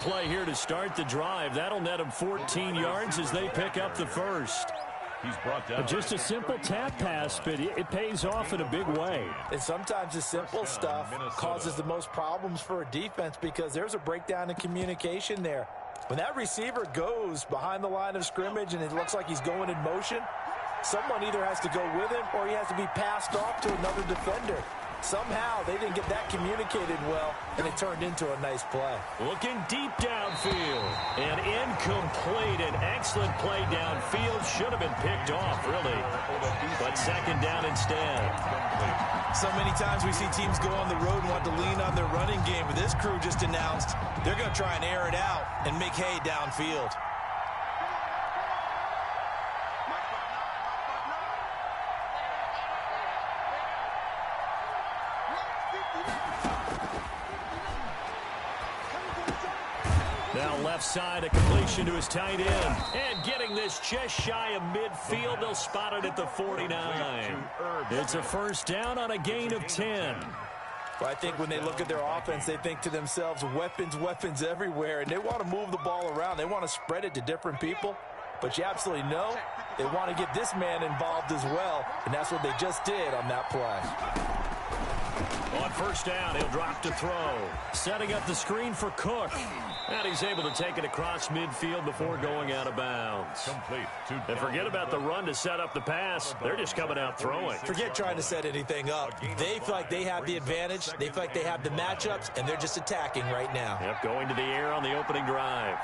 play here to start the drive. That'll net them 14 yards as they pick up the first. He's brought down. Just a simple tap pass, but it pays off in a big way. And sometimes the simple stuff causes the most problems for a defense because there's a breakdown in communication there. When that receiver goes behind the line of scrimmage and it looks like he's going in motion, someone either has to go with him or he has to be passed off to another defender. Somehow they didn't get that communicated well, and it turned into a nice play. Looking deep downfield. And incomplete. An excellent play downfield. Should have been picked off, really. But second down instead. So many times we see teams go on the road and want to lean on their running game, but this crew just announced they're going to try and air it out and make hay downfield. Now left side, a completion to his tight end. And getting this just shy of midfield, they'll spot it at the 49. It's a first down on a gain of 10. Well, I think when they look at their offense, they think to themselves, weapons, weapons everywhere, and they want to move the ball around. They want to spread it to different people. But you absolutely know they want to get this man involved as well, and that's what they just did on that play. On first down, he'll drop to throw. Setting up the screen for Cook. And he's able to take it across midfield before going out of bounds. And forget about the run to set up the pass. They're just coming out throwing. Forget trying to set anything up. They feel like they have the advantage. They feel like they have the matchups, and they're just attacking right now. Yep, going to the air on the opening drive.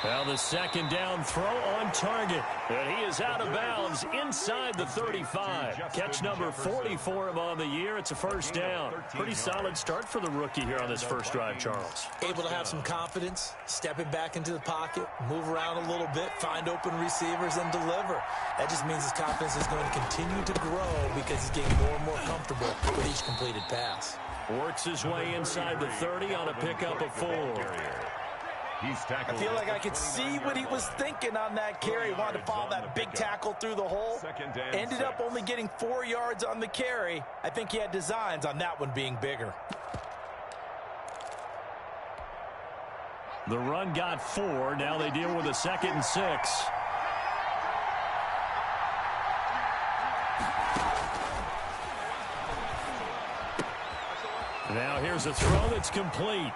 Now the second down throw on target. And he is out of bounds inside the 35. Catch number 40 for him on the year. It's a first down. Pretty solid start for the rookie here on this first drive, Charles. Able to have some confidence, stepping back into the pocket, move around a little bit, find open receivers, and deliver. That just means his confidence is going to continue to grow because he's getting more and more comfortable with each completed pass. Works his way inside the 30 on a pickup of 4. I feel like I could see what he was thinking on that carry. He wanted to follow that big tackle through the hole. Ended up only getting 4 yards on the carry. I think he had designs on that one being bigger. The run got 4. Now they deal with a 2nd and 6. Now here's a throw that's complete.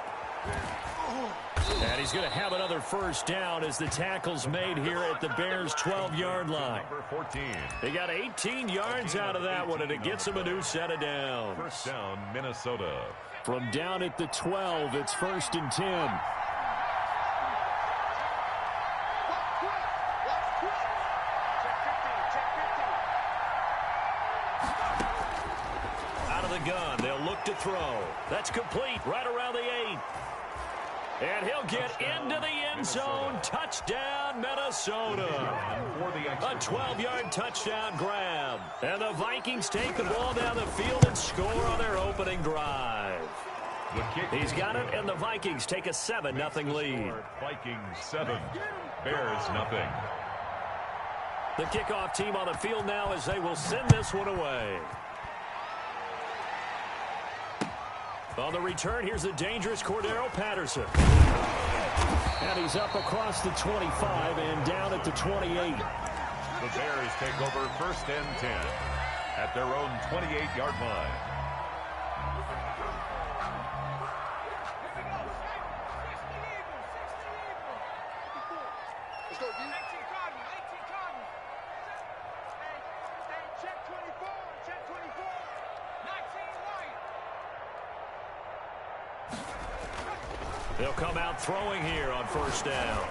And he's going to have another first down as the tackle's made here at the Bears' 12-yard line. They got 18 yards out of that one, and it gets them a new set of downs. First down, Minnesota. From down at the 12, it's 1st and 10. Out of the gun, they'll look to throw. That's complete right around the 8. And he'll get into the end zone. Touchdown, Minnesota. A 12-yard touchdown grab. And the Vikings take the ball down the field and score on their opening drive. He's got it, and the Vikings take a 7-0 lead. Vikings 7, Bears 0. The kickoff team on the field now as they will send this one away. On the return, here's the dangerous Cordero Patterson. And he's up across the 25 and down at the 28. The Bears take over 1st and 10 at their own 28-yard line. They'll come out throwing here on first down.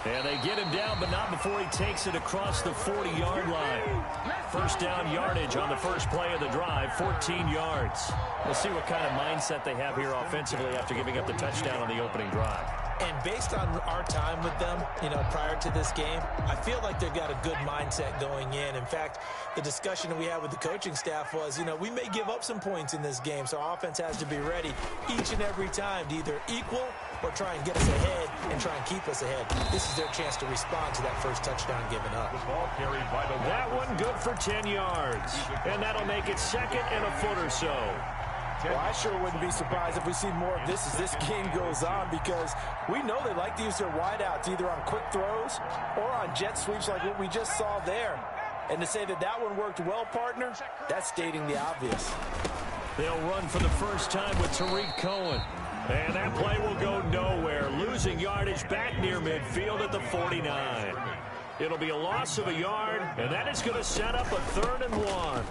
And they get him down, but not before he takes it across the 40-yard line. First down yardage on the first play of the drive, 14 yards. We'll see what kind of mindset they have here offensively after giving up the touchdown on the opening drive. And based on our time with them, prior to this game, I feel like they've got a good mindset going in. In fact, the discussion that we had with the coaching staff was, we may give up some points in this game, so our offense has to be ready each and every time to either equal or try and get us ahead and try and keep us ahead. This is their chance to respond to that first touchdown given up. The ball carried by the that one good for 10 yards. And that'll make it second and a foot or so. Well, I sure wouldn't be surprised if we see more of this as this game goes on, because we know they like to use their wideouts either on quick throws or on jet sweeps like what we just saw there. And to say that that one worked well, partner, that's stating the obvious. They'll run for the first time with Tariq Cohen. And that play will go nowhere, losing yardage back near midfield at the 49. It'll be a loss of a yard, and that is going to set up a 3rd and 1.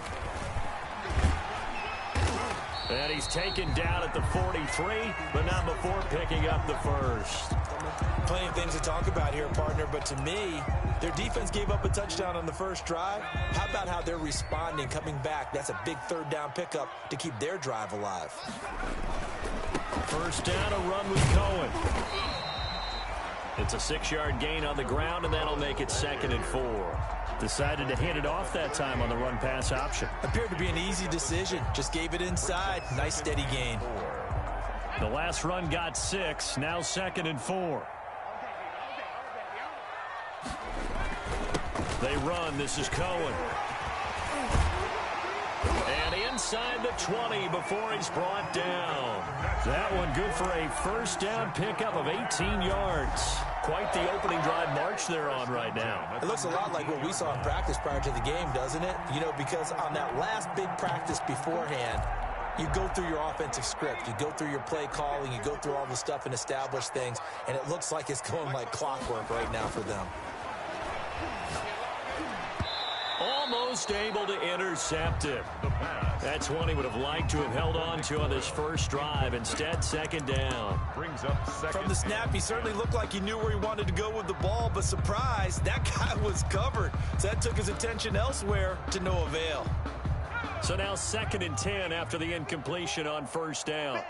And he's taken down at the 43, but not before picking up the first. Plenty of things to talk about here, partner, but to me, their defense gave up a touchdown on the first drive. How about how they're responding, coming back? That's a big 3rd down pickup to keep their drive alive. First down, a run with Cohen. It's a 6-yard gain on the ground, and that'll make it 2nd and 4. Decided to hand it off that time on the run-pass option. Appeared to be an easy decision. Just gave it inside. Nice, steady gain. The last run got 6. Now 2nd and 4. They run. This is Cohen. And inside the 20 before he's brought down. That one good for a first down pickup of 18 yards. Quite the opening drive march they're on right now. It looks a lot like what we saw in practice prior to the game, doesn't it? You know, because on that last big practice beforehand, you go through your offensive script. You go through your play calling. You go through all the stuff and establish things. And it looks like it's going like clockwork right now for them. Almost able to intercept it. That's one he would have liked to have held on to on this first drive. Instead, 2nd down. brings up 2nd. From the snap, he certainly looked like he knew where he wanted to go with the ball, but surprise, that guy was covered. So that took his attention elsewhere to no avail. So now 2nd and 10 after the incompletion on first down.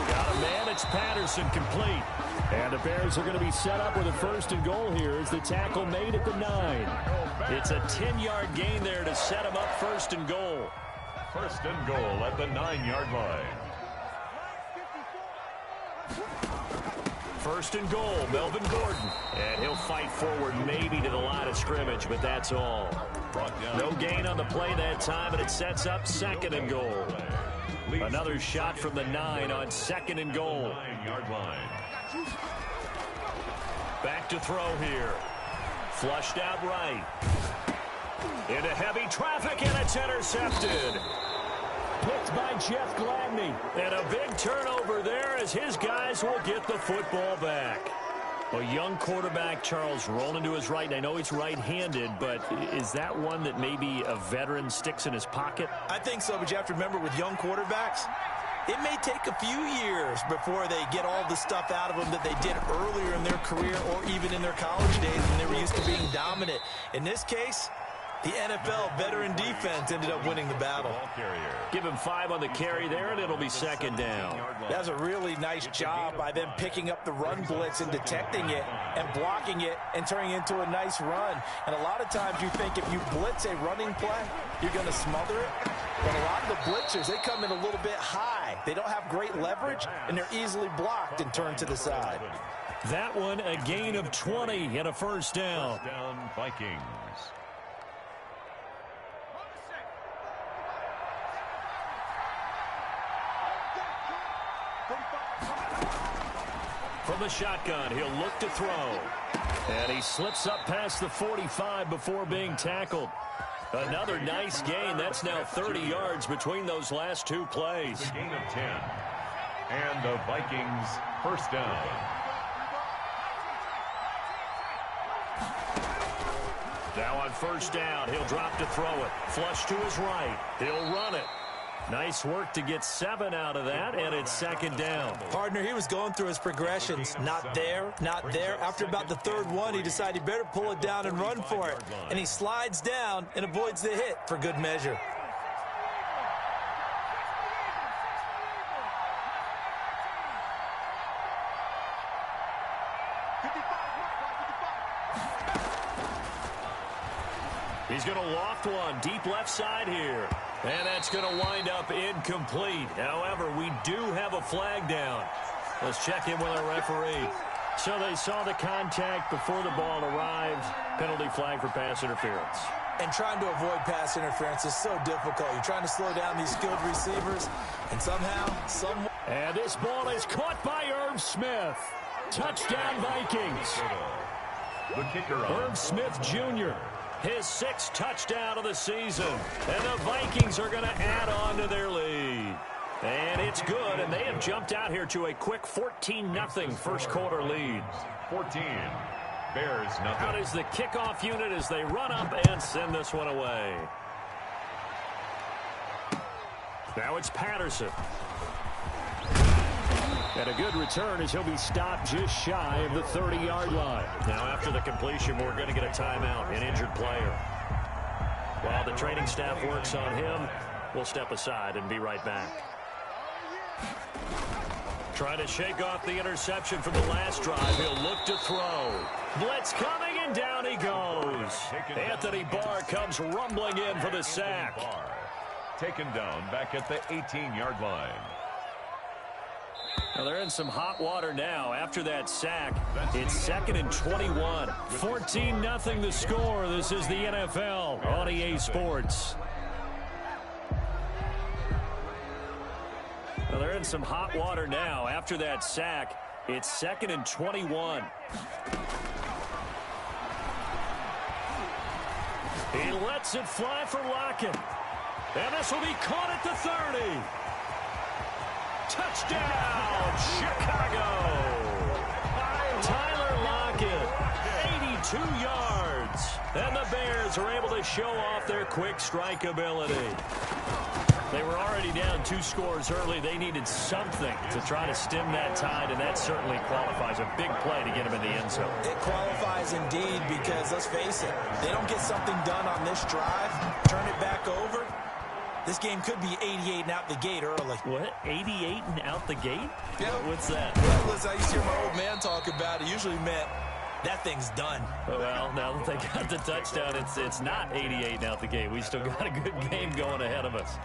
Got a man, it's Patterson, complete. And the Bears are going to be set up with a 1st and goal here as the tackle made at the 9. It's a 10-yard gain there to set him up 1st and goal. 1st and goal at the 9-yard line. 1st and goal, Melvin Gordon. And he'll fight forward maybe to the line of scrimmage, but that's all. No gain on the play that time, and it sets up 2nd and goal. Another shot from the 9 on 2nd and goal. 9-yard line. Back to throw here. Flushed out right. Into heavy traffic, and it's intercepted. Picked by Jeff Gladney. And a big turnover there as his guys will get the football back. A young quarterback, Charles, rolling to his right. And I know he's right-handed, but is that one that maybe a veteran sticks in his pocket? I think so, but you have to remember with young quarterbacks, it may take a few years before they get all the stuff out of them that they did earlier in their career or even in their college days when they were used to being dominant. In this case, the NFL veteran defense ended up winning the battle. Give him 5 on the carry there, and it'll be 2nd down. That's a really nice job by them picking up the run blitz and detecting it and blocking it and turning it into a nice run. And a lot of times you think if you blitz a running play, you're going to smother it. But a lot of the blitzers, they come in a little bit high. They don't have great leverage, and they're easily blocked and turned to the side. That one, a gain of 20 and a 1st down. First down, Vikings. From the shotgun, he'll look to throw. And he slips up past the 45 before being tackled. Another nice gain. That's now 30 yards between those last 2 plays. It's a gain of 10. And the Vikings first down. Now on first down, he'll drop to throw it. Flush to his right. He'll run it. Nice work to get 7 out of that, and it's 2nd down. Partner, he was going through his progressions. Not there, not there. After about the 3rd one, he decided he better pull it down and run for it. And he slides down and avoids the hit for good measure. He's going to loft one deep left side here. And that's going to wind up incomplete. However, we do have a flag down. Let's check in with our referee. So they saw the contact before the ball arrived. Penalty flag for pass interference. And trying to avoid pass interference is so difficult. You're trying to slow down these skilled receivers, and somehow, And this ball is caught by Irv Smith. Touchdown, Vikings. The kicker, Irv Smith Jr., his 6th touchdown of the season. And the Vikings are going to add on to their lead. And it's good, and they have jumped out here to a quick 14-0 first quarter lead. 14. Bears nothing. Out is the kickoff unit as they run up and send this one away. Now it's Patterson. And a good return as he'll be stopped just shy of the 30-yard line. Now after the completion, we're going to get a timeout, an injured player. While the training staff works on him, we'll step aside and be right back. Trying to shake off the interception from the last drive. He'll look to throw. Blitz coming, and down he goes. Anthony Barr comes rumbling in for the sack. Taken down back at the 18-yard line. Now they're in some hot water now after that sack. It's 2nd and 21. 14-0 the score. This is the NFL on EA Sports. Well, they're in some hot water now after that sack. It's 2nd and 21. He lets it fly for Lockett. And this will be caught at the 30. Touchdown, Chicago. Tyler Lockett, 82 yards. And the Bears are able to show off their quick strike ability. They were already down 2 scores early. They needed something to try to stem that tide, and that certainly qualifies. A big play to get him in the end zone. it qualifies indeed because, let's face it, they don't get something done on this drive, turn it back over, this game could be 88 and out the gate early. What? 88 and out the gate? Yeah. What's that? Well, listen, I used to hear my old man talk about it. Usually meant that thing's done. Well, now that they got the touchdown, it's not 88 and out the gate. We still got a good game going ahead of us.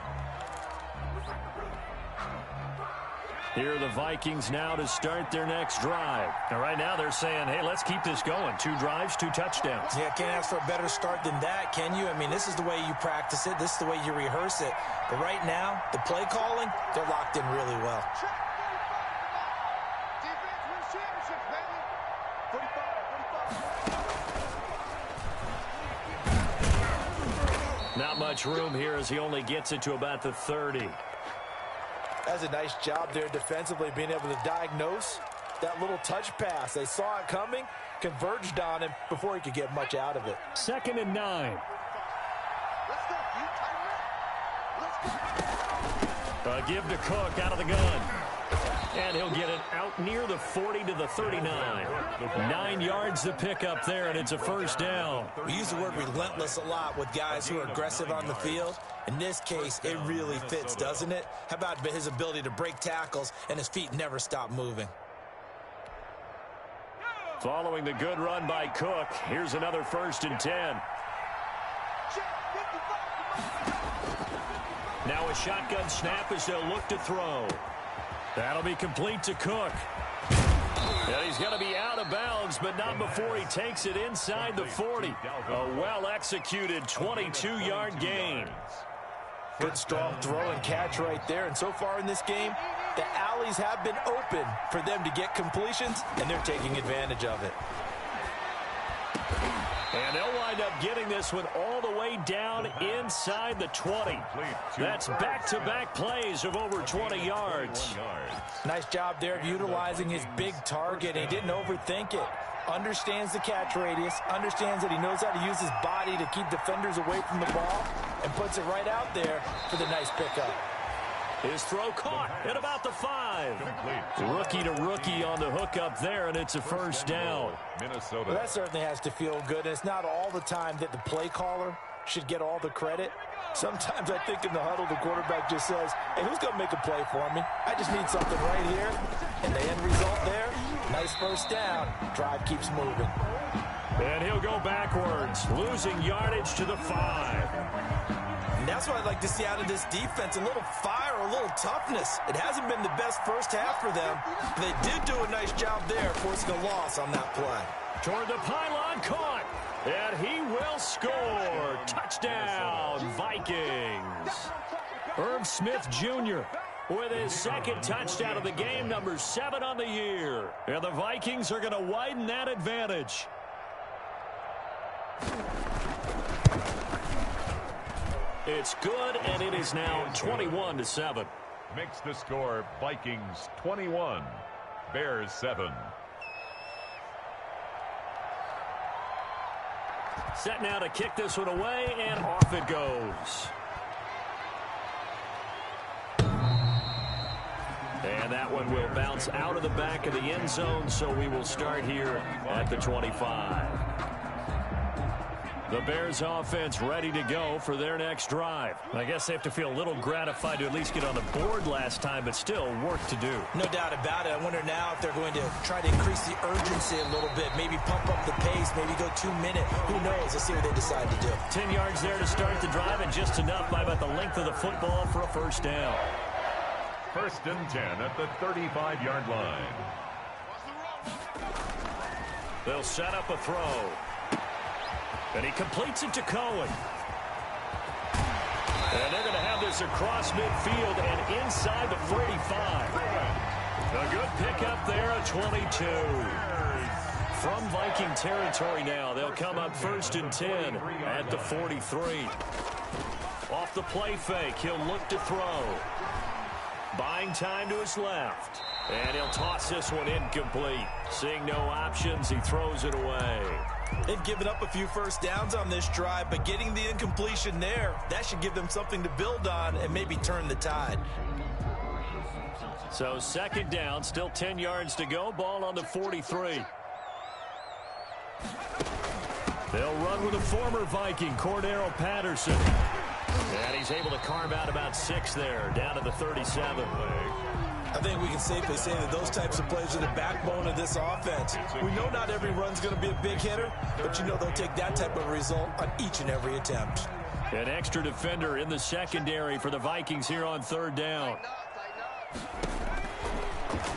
Here are the Vikings now to start their next drive. Now, right now they're saying, hey, let's keep this going. 2 drives, 2 touchdowns. Yeah, can't ask for a better start than that, can you? I mean, this is the way you practice it. This is the way you rehearse it. But right now, the play calling, they're locked in really well. Not much room here as he only gets it to about the 30. That's a nice job there defensively, being able to diagnose that little touch pass. They saw it coming, converged on him before he could get much out of it. 2nd and 9. Give to Cook out of the gun. And he'll get it out near the 40 to the 39. 9 yards to pick up there, and it's a first down. We use the word relentless a lot with guys who are aggressive on the field. In this case, it really fits, doesn't it? How about his ability to break tackles and his feet never stop moving? Following the good run by Cook, here's another 1st and 10. Now a shotgun snap as they'll look to throw. That'll be complete to Cook. And he's going to be out of bounds, but not before he takes it inside the 40. A well-executed 22-yard gain. Good, strong throw and catch right there. And so far in this game, the alleys have been open for them to get completions, and they're taking advantage of it. And they'll wind up getting this one all the way down inside the 20. That's back-to-back plays of over 20 yards. Nice job there of utilizing his big target. He didn't overthink it. Understands the catch radius, understands that he knows how to use his body to keep defenders away from the ball, and puts it right out there for the nice pickup. His throw caught at about the 5. Rookie to rookie on the hook up there, and it's a first down. Minnesota. Well, that certainly has to feel good. And it's not all the time that the play caller should get all the credit. Sometimes I think in the huddle, the quarterback just says, hey, who's going to make a play for me? I just need something right here. And the end result there, nice first down. Drive keeps moving. And he'll go backwards, losing yardage to the 5. And that's what I'd like to see out of this defense, a little fire, a little toughness. It hasn't been the best first half for them. But they did do a nice job there, forcing a loss on that play. Toward the pylon, caught. And he will score. Touchdown, Vikings. Irv Smith Jr. with his second touchdown of the game, number 7 on the year. And the Vikings are going to widen that advantage. It's good, and it is now 21-7. Makes the score Vikings 21, Bears 7. Set now to kick this one away, and off it goes. And that one will bounce out of the back of the end zone, so we will start here at the 25. The Bears offense ready to go for their next drive. I guess they have to feel a little gratified to at least get on the board last time, but still work to do. No doubt about it. I wonder now if they're going to try to increase the urgency a little bit, maybe pump up the pace, maybe go 2-minute. Who knows? Let's see what they decide to do. 10 yards there to start the drive, and just enough by about the length of the football for a first down. 1st and 10 at the 35-yard line. They'll set up a throw. And he completes it to Cohen. And they're going to have this across midfield and inside the 45. A good pickup there, a 22. From Viking territory now, they'll come up 1st and 10 at the 43. Off the play fake, he'll look to throw. Buying time to his left. And he'll toss this one incomplete. Seeing no options, he throws it away. They've given up a few first downs on this drive, but getting the incompletion there, that should give them something to build on and maybe turn the tide. So 2nd down, still 10 yards to go. Ball on the 43. They'll run with a former Viking, Cordero Patterson. And he's able to carve out about 6 there, down to the 37. I think we can safely say that those types of plays are the backbone of this offense. We know not every run's going to be a big hitter, but you know they'll take that type of result on each and every attempt. An extra defender in the secondary for the Vikings here on 3rd down.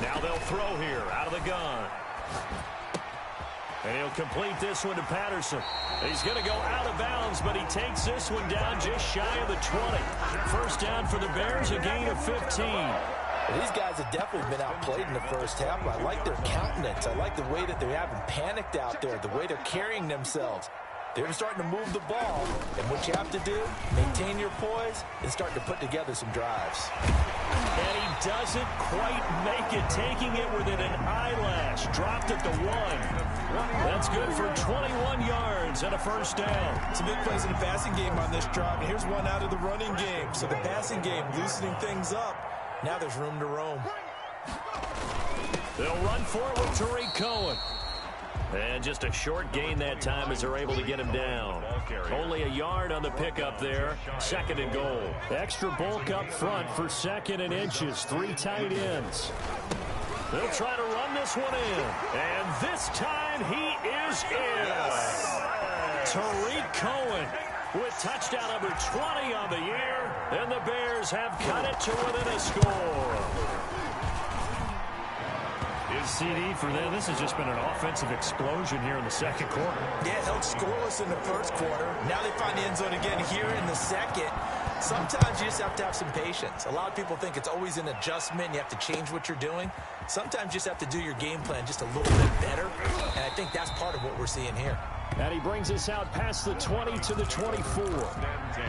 Now they'll throw here out of the gun. And he'll complete this one to Patterson. He's going to go out of bounds, but he takes this one down just shy of the 20. First down for the Bears, a gain of 15. These guys have definitely been outplayed in the first half, but I like their countenance. I like the way that they haven't panicked out there, the way they're carrying themselves. They're starting to move the ball, and what you have to do, maintain your poise, and start to put together some drives. And he doesn't quite make it, taking it within an eyelash. Dropped at the 1. That's good for 21 yards and a first down. Some big plays in the passing game on this drive, and here's one out of the running game. So the passing game loosening things up. Now there's room to roam. They'll run for it with Tariq Cohen. And just a short gain that time as they're able to get him down. Only a yard on the pickup there. 2nd and goal. Extra bulk up front for 2nd and inches. 3 tight ends. They'll try to run this one in. And this time he is in. Tariq Cohen with touchdown number 20 on the year. And the Bears have cut it to within a score. Is CD for them. This has just been an offensive explosion here in the 2nd quarter. Yeah, held scoreless in the 1st quarter. Now they find the end zone again here in the 2nd. Sometimes you just have to have some patience. A lot of people think it's always an adjustment. You have to change what you're doing. Sometimes you just have to do your game plan just a little bit better. And I think that's part of what we're seeing here. And he brings us out past the 20 to the 24. 10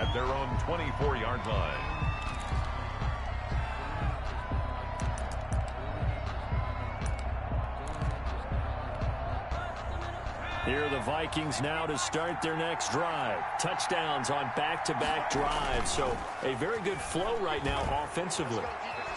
at their own 24-yard line. Here are the Vikings now to start their next drive. Touchdowns on back-to-back drives. So a very good flow right now offensively.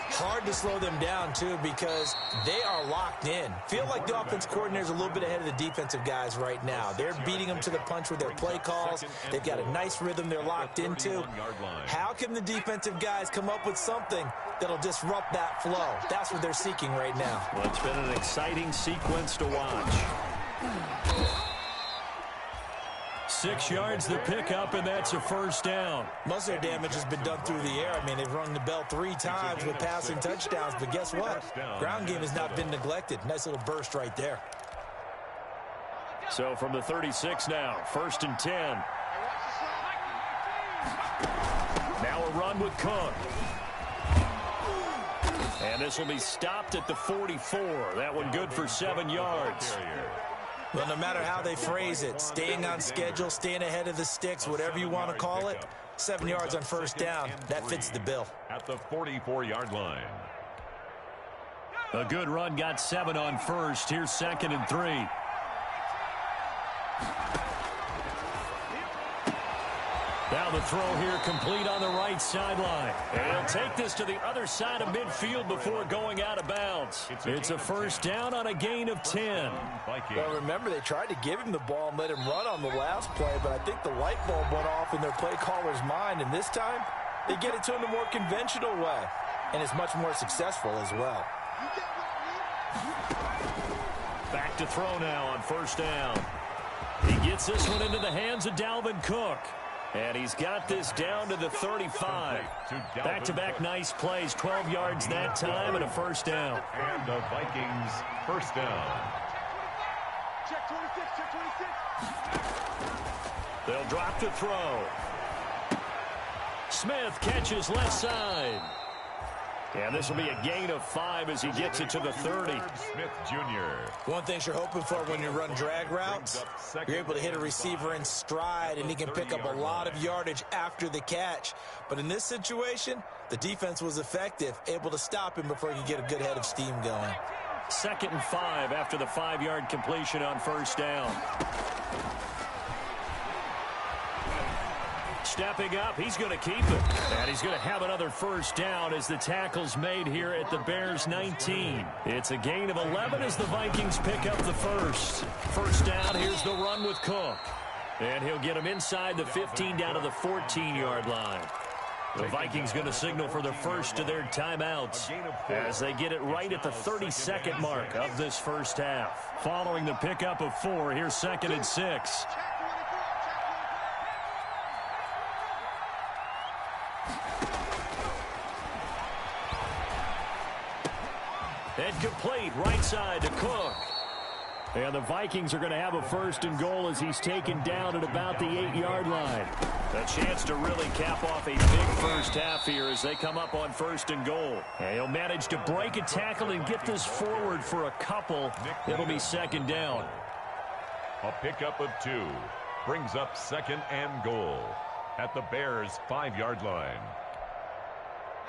Hard to slow them down, too, because they are locked in. Feel like the offense coordinator's a little bit ahead of the defensive guys right now. They're beating them to the punch with their play calls. They've got a nice rhythm they're locked into. How can the defensive guys come up with something that'll disrupt that flow? That's what they're seeking right now. Well, it's been an exciting sequence to watch. 6 yards the pickup, and that's a first down. Most of their damage has been done through the air. I mean, they've rung the bell 3 times with passing touchdowns, but guess what? Ground game has not been neglected. Nice little burst right there. So from the 36 now, 1st and 10. Now a run with Cook. And this will be stopped at the 44. That one good for 7 yards. Well, no matter how they phrase it, staying on schedule, staying ahead of the sticks, whatever you want to call it, 7 yards on first down, that fits the bill. At the 44-yard line. A good run got 7 on first. Here's 2nd and 3. Now the throw here complete on the right sideline. And he'll take this to the other side of midfield before going out of bounds. It's a first down on a gain of 10. Well, remember, they tried to give him the ball and let him run on the last play, but I think the light bulb went off in their play caller's mind, and this time they get it to him the more conventional way, and it's much more successful as well. Back to throw now on first down. He gets this one into the hands of Dalvin Cook. And he's got this down to the 35. Back-to-back nice plays, 12 yards that time and a first down. And the Vikings first down. Check 26, check 26. They'll drop to throw. Smith catches left side. And this will be a gain of 5 as he gets it to the 30. Smith Jr. One thing you're hoping for when you run drag routes, you're able to hit a receiver in stride, and he can pick up a lot of yardage after the catch. But in this situation, the defense was effective, able to stop him before he could get a good head of steam going. 2nd and 5 after the 5-yard completion on first down. Stepping up, he's going to keep it. And he's going to have another first down as the tackle's made here at the Bears 19. It's a gain of 11 as the Vikings pick up the first. First down, here's the run with Cook. And he'll get him inside the 15 down to the 14-yard line. The Vikings going to signal for the first of their timeouts as they get it right at the 32nd mark of this first half. Following the pickup of 4, here's 2nd and 6. And complete right side to Cook. And the Vikings are going to have a 1st and goal as he's taken down at about the 8-yard line. A chance to really cap off a big first half here as they come up on 1st and goal. And he'll manage to break a tackle and get this forward for a couple. It'll be 2nd down. A pickup of 2 brings up 2nd and goal at the Bears 5-yard line.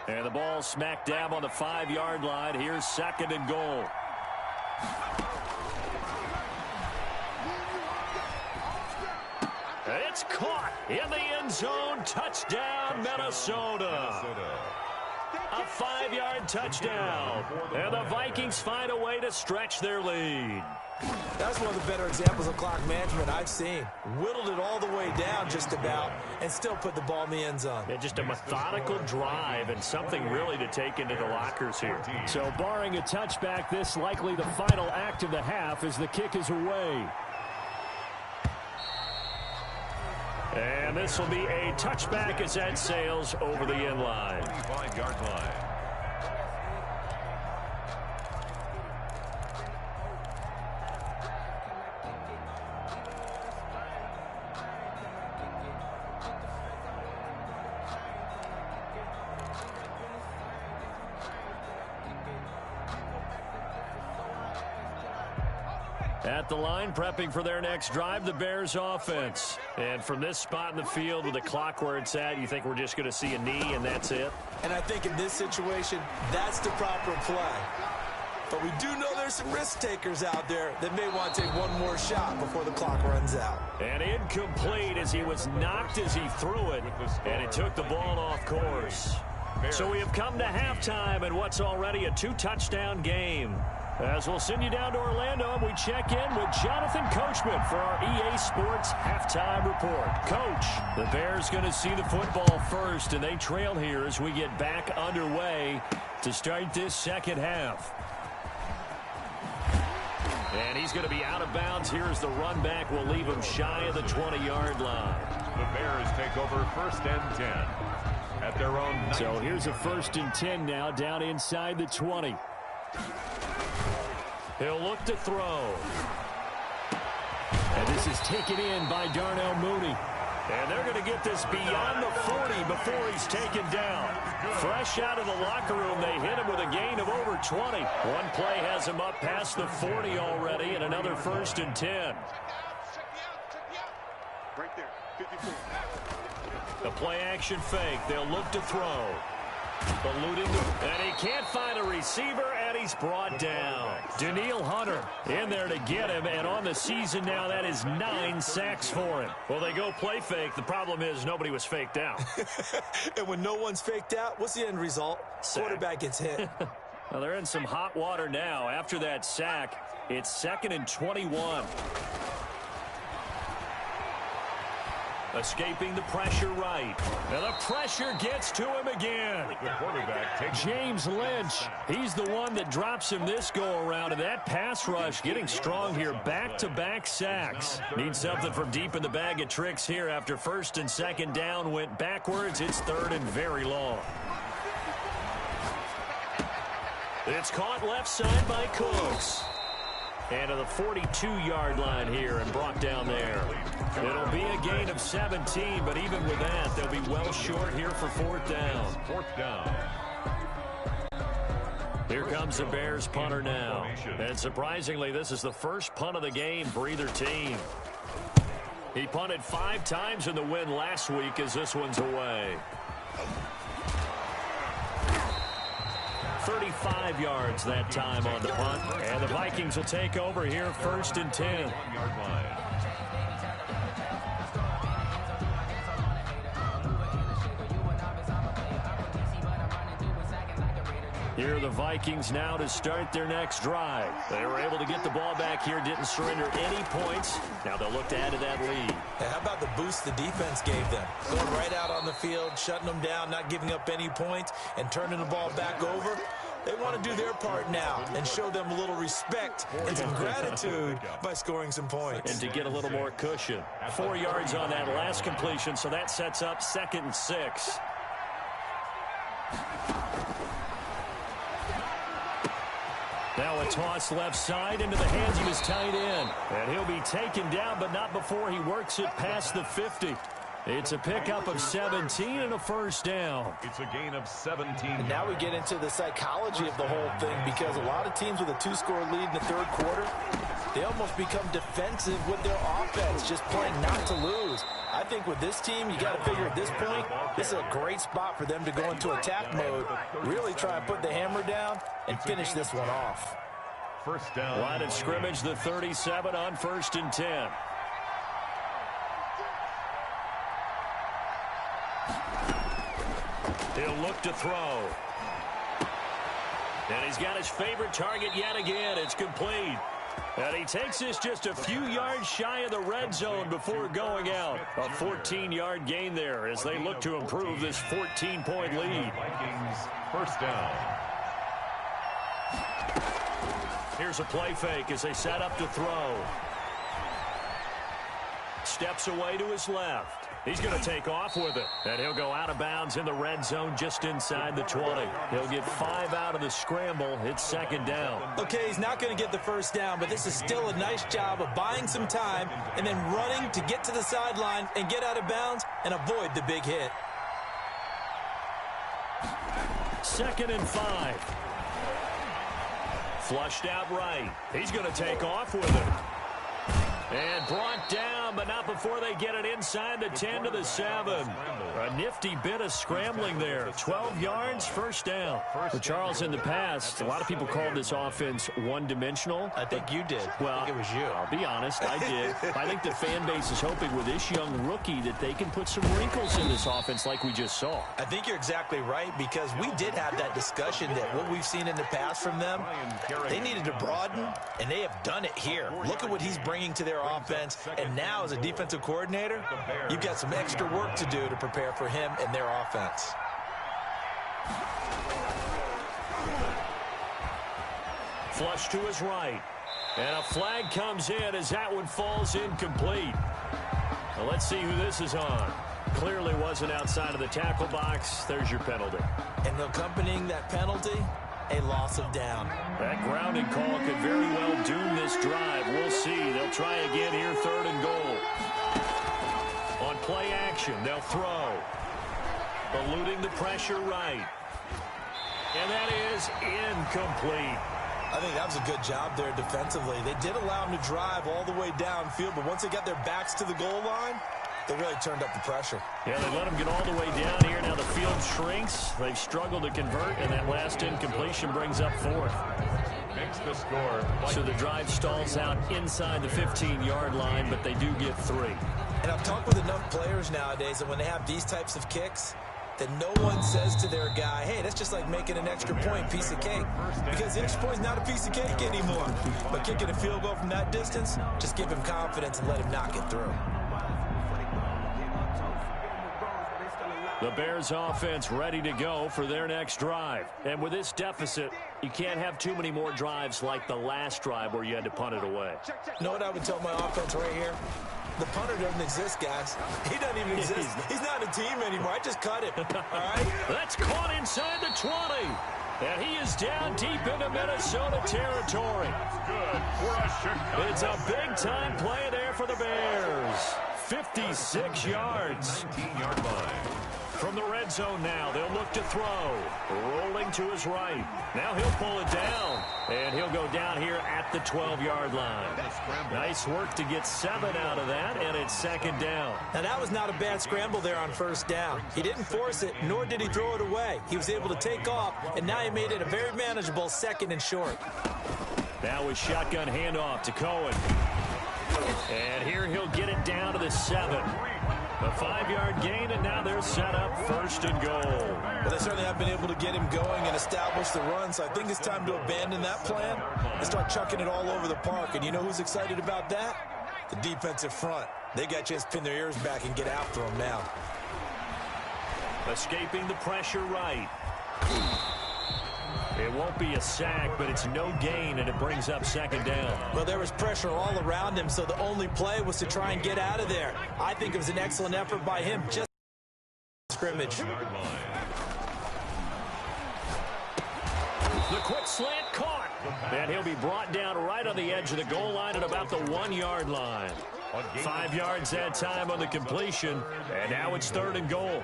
And the ball smack dab on the 5-yard line. Here's 2nd and goal. It's caught in the end zone. Touchdown, Minnesota. A 5-yard touchdown. And the Vikings find a way to stretch their lead. That's one of the better examples of clock management I've seen. Whittled it all the way down just about and still put the ball in the end zone. Yeah, just a methodical drive and something really to take into the lockers here. So barring a touchback, this likely the final act of the half as the kick is away. And this will be a touchback as that sails over the end line. 25-yard line. At the line, prepping for their next drive, the Bears offense. And from this spot in the field with the clock where it's at, you think we're just going to see a knee and that's it? And I think in this situation, that's the proper play. But we do know there's some risk takers out there that may want to take one more shot before the clock runs out. And incomplete as he was knocked as he threw it, and it took the ball off course. So we have come to halftime in what's already a 2-touchdown game. As we'll send you down to Orlando, and we check in with Jonathan Coachman for our EA Sports Halftime Report. Coach, the Bears going to see the football first, and they trail here as we get back underway to start this second half. And he's going to be out of bounds. Here's the run back. Will leave him shy of the 20-yard line. The Bears take over 1st and 10 at their own 19. So here's a 1st and 10 now down inside the 20. He'll look to throw. And this is taken in by Darnell Mooney. And they're going to get this beyond the 40 before he's taken down. Fresh out of the locker room, they hit him with a gain of over 20. One play has him up past the 40 already, and another 1st and 10. Right there, 54. The play-action fake. They'll look to throw. Eluding, and he can't find a receiver, and he's brought down. Daniil Hunter in there to get him, and on the season now, that is 9 sacks for him. Well, they go play fake. The problem is nobody was faked out. And when no one's faked out, what's the end result? Sack. Quarterback gets hit. Well, they're in some hot water now. After that sack, it's 2nd and 21. Escaping the pressure right. And the pressure gets to him again. The quarterback takes James Lynch, he's the one that drops him this go-around. And that pass rush getting strong here. Back-to-back sacks. Need something from deep in the bag of tricks here. After 1st and 2nd down went backwards, it's 3rd and very long. It's caught left side by Cooks. And to the 42-yard line here and brought down there. It'll be a gain of 17, but even with that, they'll be well short here for 4th down. 4th down. Here comes the Bears punter now. And surprisingly, this is the first punt of the game for either team. He punted 5 times in the win last week as this one's away. 35 yards that time on the punt. And the Vikings will take over here 1st and 10. 1-yard line. Here are the Vikings now to start their next drive. They were able to get the ball back here, didn't surrender any points. Now they'll look to add to that lead. Hey, how about the boost the defense gave them? Going right out on the field, shutting them down, not giving up any points, and turning the ball back over. They want to do their part now and show them a little respect and some gratitude by scoring some points. And to get a little more cushion. 4 yards on that last completion, so that sets up 2nd and 6. Now a toss left side into the hands of his tight end. And he'll be taken down, but not before he works it past the 50. It's a pickup of 17 and a 1st down. It's a gain of 17. And now we get into the psychology of the whole thing, because a lot of teams with a 2-score lead in the 3rd quarter, they almost become defensive with their offense, just playing not to lose. I think with this team, you got to figure at this point, this is a great spot for them to go into attack mode, really try and put the hammer down and finish this one off. 1st down. Line of scrimmage, the 37 on 1st and 10. He'll look to throw. And he's got his favorite target yet again. It's complete. And he takes this just a few yards shy of the red zone before going out. A 14-yard gain there as they look to improve this 14-point lead. Vikings 1st down. Here's a play fake as they set up to throw. Steps away to his left. He's going to take off with it. And he'll go out of bounds in the red zone just inside the 20. He'll get 5 out of the scramble. It's 2nd down. Okay, he's not going to get the 1st down, but this is still a nice job of buying some time and then running to get to the sideline and get out of bounds and avoid the big hit. 2nd and 5. Flushed out right. He's going to take off with it. And brought down, but not before they get it inside the 10 to the 7. A nifty bit of scrambling there. 12 yards, 1st down. For Charles, in the past, a lot of people called this offense one-dimensional. I think you did. Well, I think it was you. I'll be honest, I did. I think the fan base is hoping with this young rookie that they can put some wrinkles in this offense like we just saw. I think you're exactly right, because we did have that discussion that what we've seen in the past from them, they needed to broaden, and they have done it here. Look at what he's bringing to their offense, and now as a defensive coordinator, you've got some extra work to do to prepare for him and their offense. Flush to his right. And a flag comes in as that one falls incomplete. Well, let's see who this is on. Clearly wasn't outside of the tackle box. There's your penalty. And accompanying that penalty, a loss of down. That grounding call could very well doom this drive. We'll see. They'll try again here, 3rd and goal. On play action, they'll throw. Eluding the pressure right. And that is incomplete. I think that was a good job there defensively. They did allow them to drive all the way downfield, but once they got their backs to the goal line, they really turned up the pressure. Yeah, they let them get all the way down here. Now the field shrinks. They've struggled to convert, and that last incompletion brings up 4th. Makes the score. So the drive stalls out inside the 15-yard line, but they do get 3. And I've talked with enough players nowadays that when they have these types of kicks, that no one says to their guy, hey, that's just like making an extra point, piece of cake. Because the extra point is not a piece of cake anymore. But kicking a field goal from that distance, just give him confidence and let him knock it through. The Bears offense ready to go for their next drive. And with this deficit, you can't have too many more drives like the last drive where you had to punt it away. You know what I would tell my offense right here? The punter doesn't exist, guys. He doesn't even exist. He's not a team anymore. I just cut him. All right? That's caught inside the 20. And he is down deep into Minnesota territory. Good for a Chicago. It's a big-time play there for the Bears. 56 yards. 19-yard line. From the red zone now, they'll look to throw. Rolling to his right. Now he'll pull it down. And he'll go down here at the 12-yard line. Nice work to get 7 out of that, and it's 2nd down. Now, that was not a bad scramble there on 1st down. He didn't force it, nor did he throw it away. He was able to take off, and now he made it a very manageable 2nd and short. Now a shotgun handoff to Cohen. And here he'll get it down to the 7. A 5-yard gain, and now they're set up 1st and goal. Well, they certainly have been able to get him going and establish the run, so I think it's time to abandon that plan and start chucking it all over the park. And you know who's excited about that? The defensive front. They got a chance to pin their ears back and get after him now. Escaping the pressure right. It won't be a sack, but it's no gain, and it brings up 2nd down. Well, there was pressure all around him, so the only play was to try and get out of there. I think it was an excellent effort by him. Just scrimmage. The quick slant caught. And he'll be brought down right on the edge of the goal line at about the 1-yard line. 5 yards that time on the completion, and now it's 3rd and goal.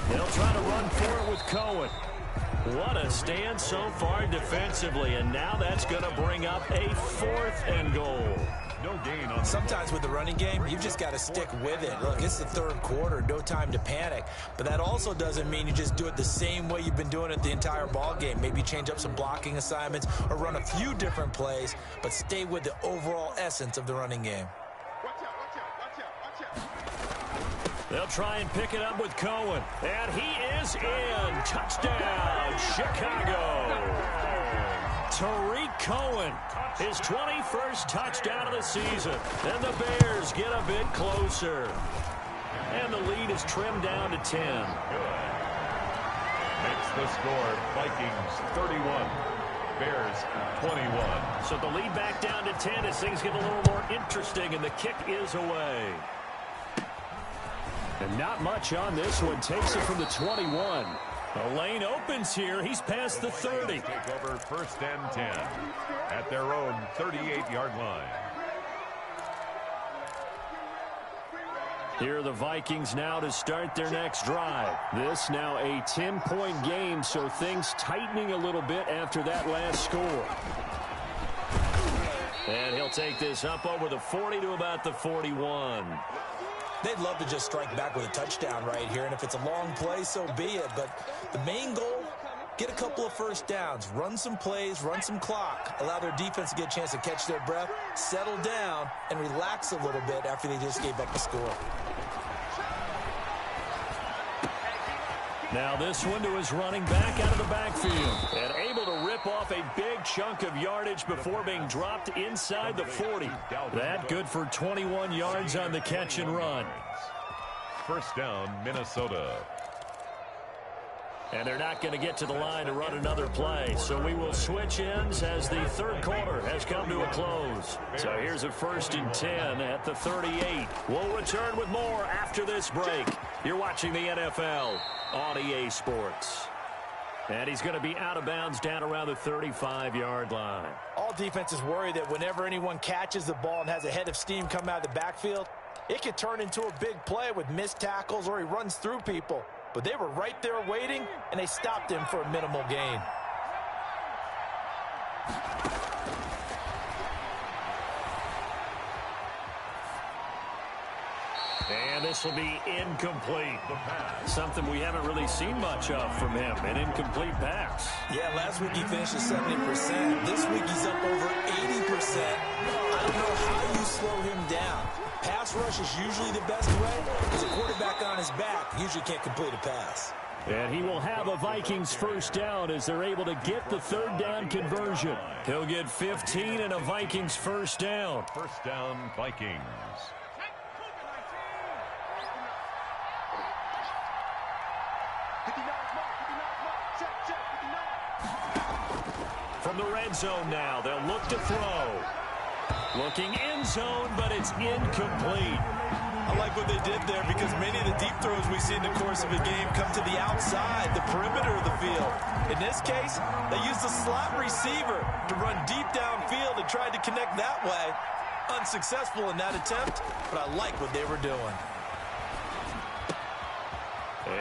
They'll try to run for it with Cohen. What a stand so far defensively, and now that's going to bring up a 4th and goal. No gain on. Sometimes with the running game, you've just got to stick with it. Look, it's the 3rd quarter, no time to panic. But that also doesn't mean you just do it the same way you've been doing it the entire ball game. Maybe change up some blocking assignments or run a few different plays, but stay with the overall essence of the running game. They'll try and pick it up with Cohen. And he is in. Touchdown, Chicago. Tariq Cohen, his 21st touchdown of the season. And the Bears get a bit closer. And the lead is trimmed down to 10. Makes the score Vikings 31. Bears 21. So the lead back down to 10 as things get a little more interesting, and the kick is away. And not much on this one. Takes it from the 21. The lane opens here. He's past the 30. Take over 1st and 10 at their own 38-yard line. Here are the Vikings now to start their next drive. This now a 10-point game, so things tightening a little bit after that last score. And he'll take this up over the 40 to about the 41. They'd love to just strike back with a touchdown right here, and if it's a long play, so be it. But the main goal, get a couple of 1st downs, run some plays, run some clock, allow their defense to get a chance to catch their breath, settle down, and relax a little bit after they just gave up a score. Now this one to his running back out of the backfield. And able to rip off a big chunk of yardage before being dropped inside the 40. That good for 21 yards on the catch and run. 1st down, Minnesota. And they're not going to get to the line to run another play. So we will switch ends as the third quarter has come to a close. So here's a 1st and 10 at the 38. We'll return with more after this break. You're watching the NFL on EA Sports. And he's going to be out of bounds down around the 35-yard line. All defenses worry that whenever anyone catches the ball and has a head of steam come out of the backfield, it could turn into a big play with missed tackles or he runs through people. But they were right there waiting, and they stopped him for a minimal gain. And this will be incomplete. Something we haven't really seen much of from him, an incomplete pass. Yeah, last week he finished at 70%. This week he's up over 80%. I don't know how you slow him down. Pass rush is usually the best way because a quarterback on his back usually can't complete a pass. And he will have a Vikings 1st down as they're able to get the 3rd down conversion. He'll get 15 and a Vikings 1st down. 1st down, Vikings. From the red zone now, they'll look to throw. Looking end zone, but it's incomplete. I like what they did there because many of the deep throws we see in the course of a game come to the outside, the perimeter of the field. In this case, they used the slot receiver to run deep downfield and tried to connect that way. Unsuccessful in that attempt, but I like what they were doing.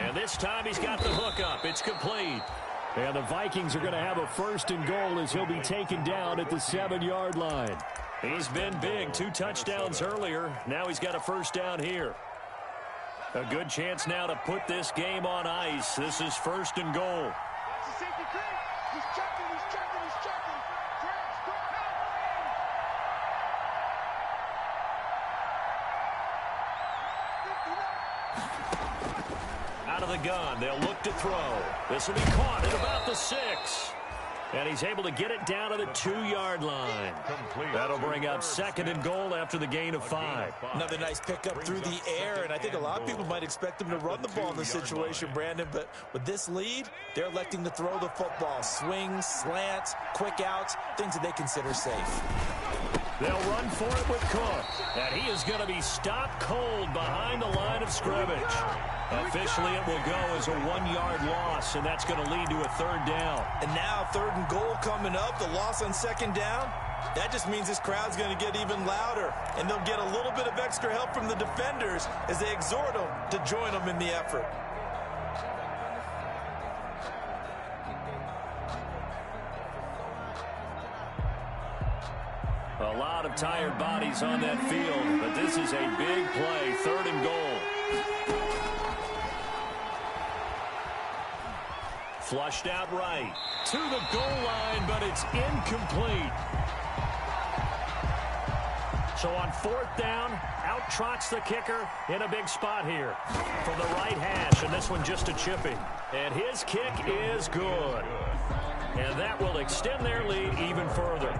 And this time he's got the hook up. It's complete. And the Vikings are going to have a 1st and goal as he'll be taken down at the 7-yard line. He's been big, 2 touchdowns earlier. Now he's got a 1st down here. A good chance now to put this game on ice. This is 1st and goal. He's checking. Out of the gun, they'll look to throw. This will be caught at about the 6. And he's able to get it down to the 2-yard line. That'll bring up 2nd and goal after the gain of 5. Another nice pickup through the air, and I think a lot of people might expect him to run the ball in this situation, Brandon, but with this lead, they're electing to throw the football. Swings, slants, quick outs, things that they consider safe. They'll run for it with Cook. And he is going to be stopped cold behind the line of scrimmage. Officially, it will go as a 1-yard loss, and that's going to lead to a 3rd down. And now 3rd and goal coming up, the loss on 2nd down. That just means this crowd's going to get even louder, and they'll get a little bit of extra help from the defenders as they exhort them to join them in the effort. A lot of tired bodies on that field, but this is a big play, 3rd and goal. Flushed out right to the goal line, but it's incomplete. So on 4th down, out trots the kicker in a big spot here from the right hash, and this one just a chipping. And his kick is good. And that will extend their lead even further.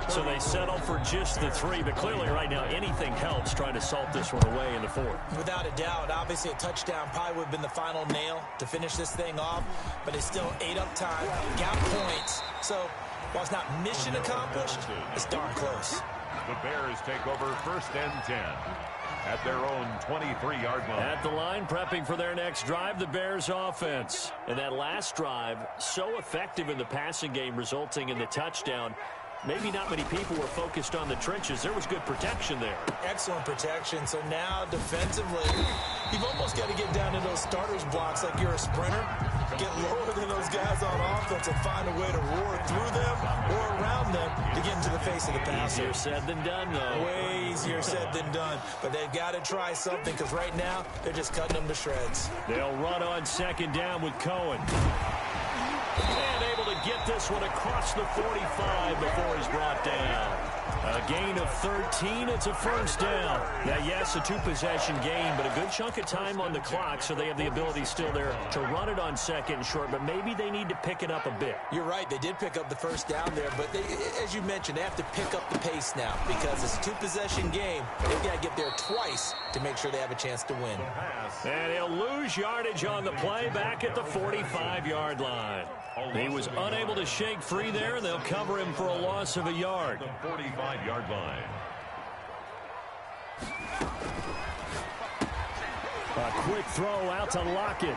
So they settle for just the 3, but clearly right now anything helps trying to salt this one away in the 4th. Without a doubt, obviously a touchdown probably would have been the final nail to finish this thing off, but it's still ate up time, got points. So while it's not mission accomplished, it's darn close. The Bears take over 1st and 10 at their own 23-yard line. At the line, prepping for their next drive, the Bears offense. And that last drive, so effective in the passing game, resulting in the touchdown. Maybe not many people were focused on the trenches. There was good protection there. Excellent protection. So now defensively, you've almost got to get down to those starters blocks like you're a sprinter. Get lower than those guys on offense and find a way to roar through them or around them to get into the face of the passer. Easier said than done, though. Way easier said than done. But they've got to try something because right now they're just cutting them to shreds. They'll run on 2nd down with Cohen. And able to get this one across the 45 before he's brought down. A gain of 13. It's a first down. Now, yes, a two-possession game, but a good chunk of time on the clock, so they have the ability still there to run it on second and short, but maybe they need to pick it up a bit. You're right. They did pick up the first down there, but they, as you mentioned, they have to pick up the pace now because it's a two-possession game. They've got to get there twice to make sure they have a chance to win. And he'll lose yardage on the play back at the 45-yard line. He was unable to shake free there, and they'll cover him for a loss of a yard. The 45-yard line. A quick throw out to Lockett.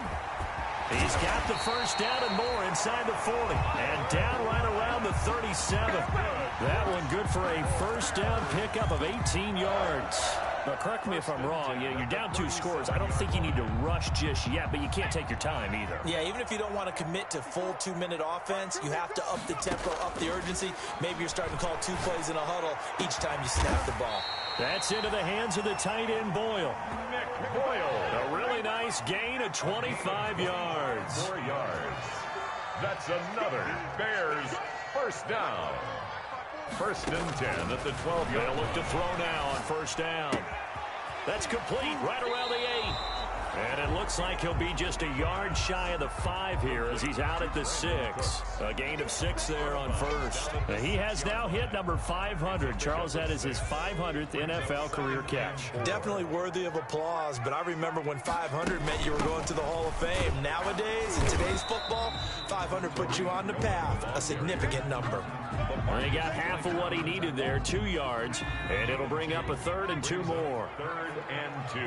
He's got the first down and more inside the 40. And down right around the 37. That one good for a first down pickup of 18 yards. Now, correct me if I'm wrong. You're down 2 scores. I don't think you need to rush just yet, but you can't take your time either. Yeah, even if you don't want to commit to full 2-minute offense, you have to up the tempo, up the urgency. Maybe you're starting to call 2 plays in a huddle each time you snap the ball. That's into the hands of the tight end, Boyle. Nick Boyle. A really nice gain of 25 yards. 4 yards. That's another Bears first down. First and 10 at the 12-yard. They'll look to throw now on first down. That's complete right around the 8. And it looks like he'll be just a yard shy of the 5 here as he's out at the 6. A gain of 6 there on first. He has now hit number 500. Charles, that is his 500th NFL career catch. Definitely worthy of applause, but I remember when 500 meant you were going to the Hall of Fame. Nowadays, in today's football, 500 puts you on the path, a significant number. Well, he got half of what he needed there, 2 yards, and it'll bring up a 3rd and 2 more. 3rd and 2.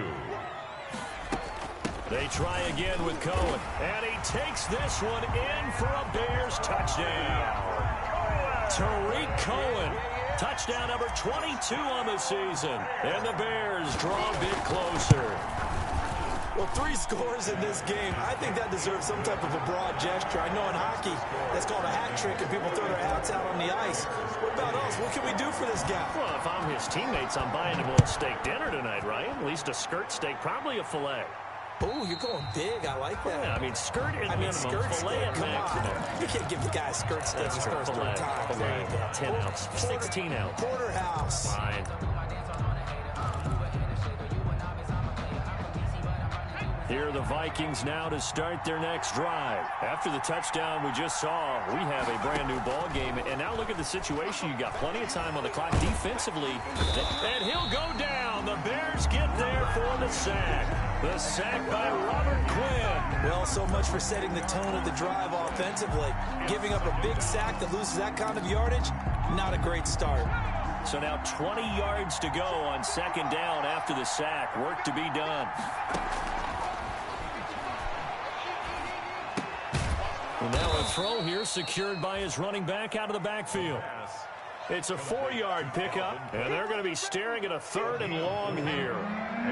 They try again with Cohen, and he takes this one in for a Bears touchdown. Tariq Cohen, touchdown number 22 on the season, and the Bears draw a bit closer. Well, 3 scores in this game. I think that deserves some type of a broad gesture. I know in hockey, that's called a hat trick, and people throw their hats out on the ice. What about us? What can we do for this guy? Well, if I'm his teammates, I'm buying him a little steak dinner tonight, right? At least a skirt steak, probably a filet. Oh, you're going big. I like that. Yeah, I mean, skirt at minimum, skirt filet steak, at maximum. You can't give the guy a skirt steak. That's for filet. Filet, 10 ounce, 16 ounce. Porterhouse. Fine. Here are the Vikings now to start their next drive. After the touchdown we just saw, we have a brand new ball game. And now look at the situation. You got plenty of time on the clock defensively. And he'll go down. The Bears get there for the sack. The sack by Robert Quinn. Well, so much for setting the tone of the drive offensively. Giving up a big sack that loses that kind of yardage, not a great start. So now 20 yards to go on second down after the sack. Work to be done. And now a throw here secured by his running back out of the backfield. It's a 4-yard pickup, and they're going to be staring at a 3rd and long here.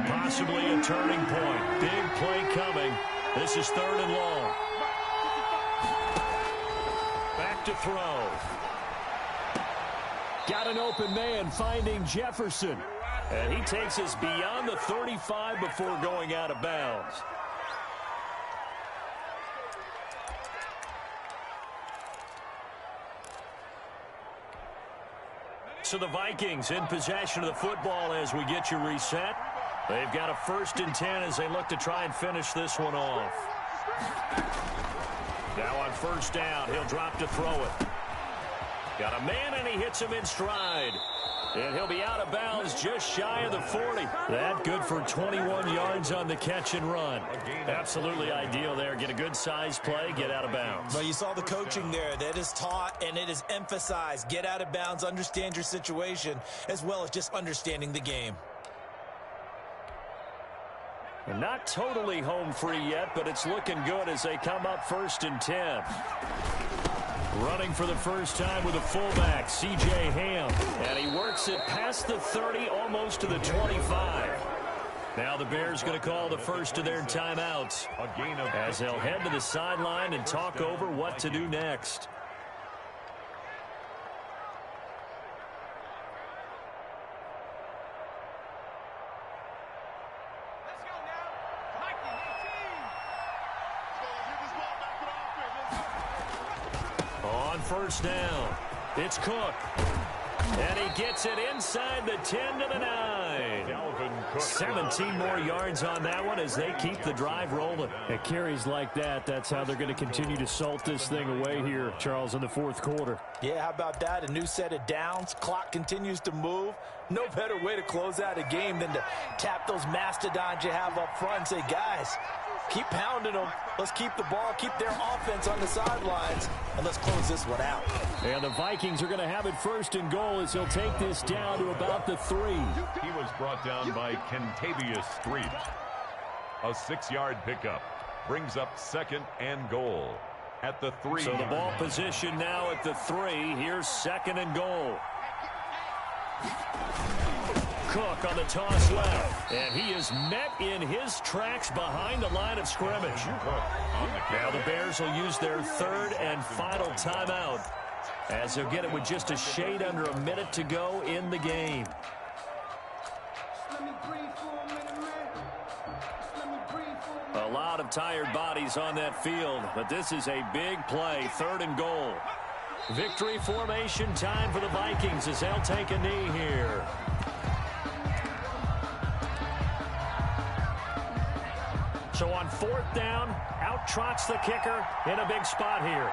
Possibly a turning point. Big play coming. This is 3rd and long. Back to throw. Got an open man finding Jefferson. And he takes us beyond the 35 before going out of bounds. So the Vikings in possession of the football as we get you reset. They've got a 1st and 10 as they look to try and finish this one off. Now on first down, he'll drop to throw it. Got a man, and he hits him in stride. And he'll be out of bounds just shy of the 40. That good for 21 yards on the catch and run. Absolutely ideal there. Get a good size play, get out of bounds. Well, you saw the coaching there. That is taught and it is emphasized. Get out of bounds, understand your situation, as well as just understanding the game. And not totally home free yet, but it's looking good as they come up 1st and 10. Running for the first time with a fullback, C.J. Ham. And he works it past the 30, almost to the 25. Now the Bears going to call the first of their timeouts as they'll head to the sideline and talk over what to do next. On first down, it's Cook. And he gets it inside the 10 to the 9. 17 more yards on that one as they keep the drive rolling. At carries like that, that's how they're going to continue to salt this thing away here, Charles, in the fourth quarter. Yeah, how about that? A new set of downs. Clock continues to move. No better way to close out a game than to tap those mastodons you have up front and say, guys, keep pounding them. Let's keep the ball, keep their offense on the sidelines, and let's close this one out. And the Vikings are going to have it first and goal as he'll take this down to about the 3. He was brought down by Kentavious Street. A 6-yard pickup brings up second and goal at the 3. So the ball position now at the 3. Here's second and goal. Cook on the toss left, and he is met in his tracks behind the line of scrimmage. Now the Bears will use their third and final timeout as they'll get it with just a shade under a minute to go in the game. A lot of tired bodies on that field, but this is a big play, third and goal. Victory formation time for the Vikings as they'll take a knee here. So on fourth down, out trots the kicker in a big spot here.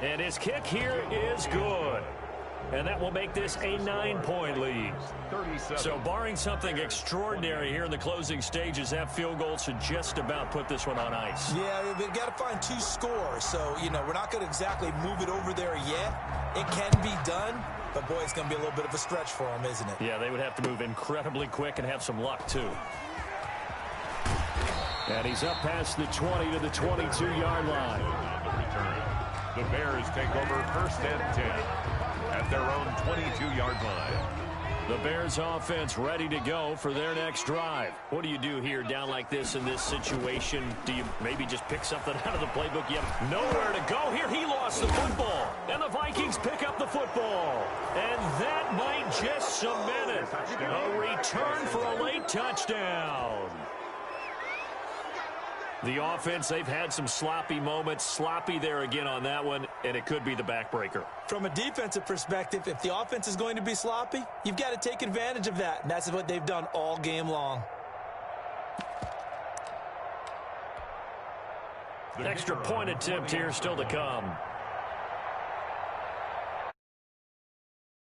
And his kick here is good. And that will make this a 9-point lead. So barring something extraordinary here in the closing stages, that field goal should just about put this one on ice. Yeah, they've got to find 2 scores. So, you know, we're not going to exactly move it over there yet. It can be done, but, boy, it's going to be a little bit of a stretch for them, isn't it? Yeah, they would have to move incredibly quick and have some luck, too. And he's up past the 20 to the 22-yard line. The return. The Bears take over first and 10 at their own 22-yard line. The Bears offense ready to go for their next drive. What do you do here down like this in this situation? Do you maybe just pick something out of the playbook? You have nowhere to go here. He lost the football. And the Vikings pick up the football. And that might just cement it. A return for a late touchdown. The offense, they've had some sloppy moments. Sloppy there again on that one, and it could be the backbreaker. From a defensive perspective, if the offense is going to be sloppy, you've got to take advantage of that, and that's what they've done all game long. Extra point attempt here still to come.